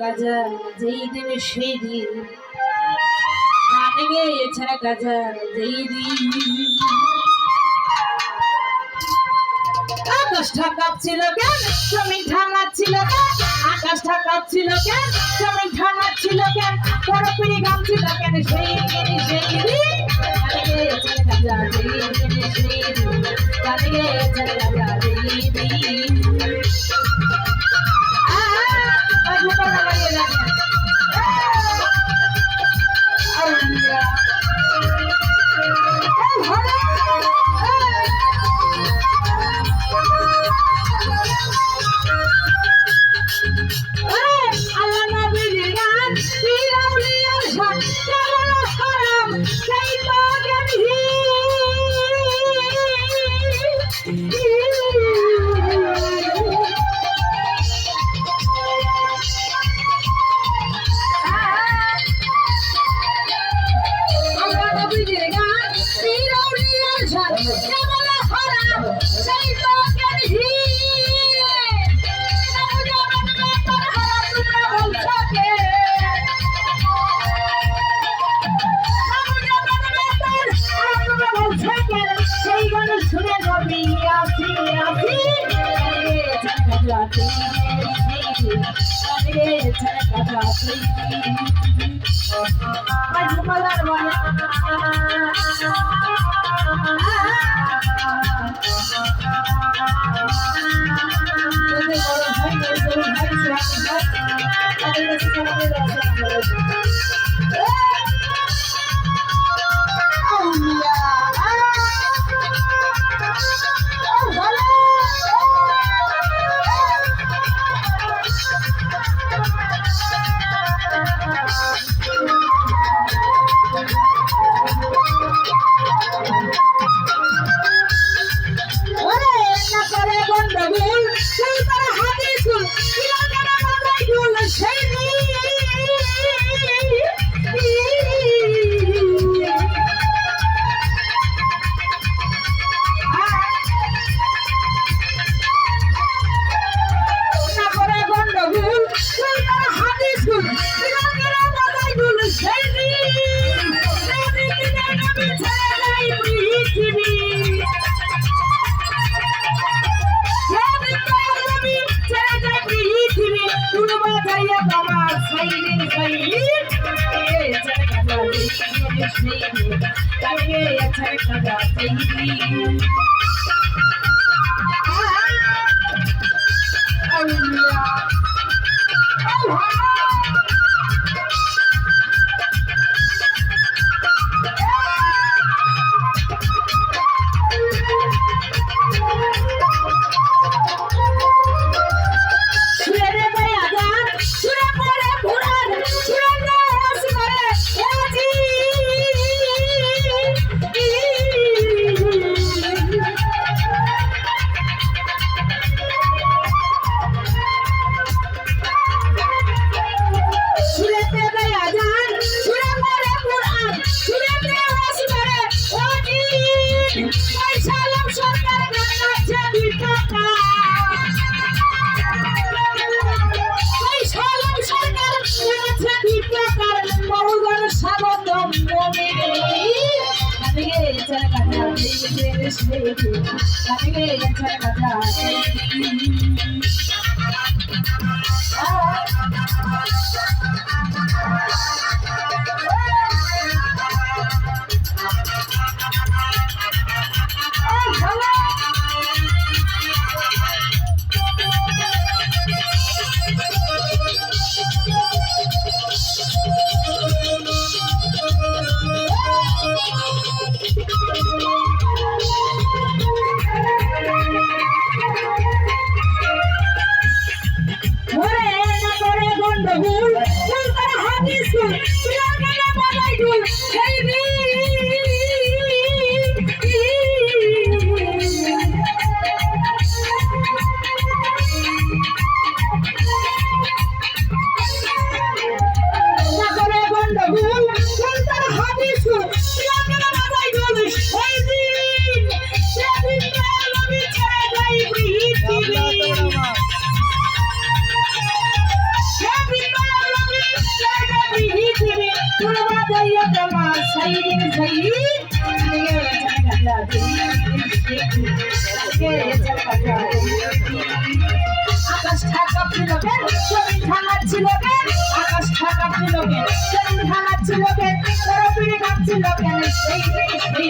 গাজা যেই দিন সেই দিন গানে গেয়েছে গাজা যেই দিন আকাশটা কাঁপছিল কেন জমিন ঠান্ডাচ্ছিল কেন আকাশটা কাঁপছিল কেন জমিন ঠান্ডাচ্ছিল কেন বরফিনি গামছিল কেন সেই দিন গানে গেয়েছে গাজা যেই দিন সেই দিন গানে গেয়েছে গাজা যেই দিন Happy birthday! আকাশ ঢাকা ছিল কেন জমিন ঢাকা ছিল কেন আকাশ ঢাকা ছিল কেন জমিন ঢাকা ছিল কেন তোর পিড়ে গান ছিল কেন সেই সেই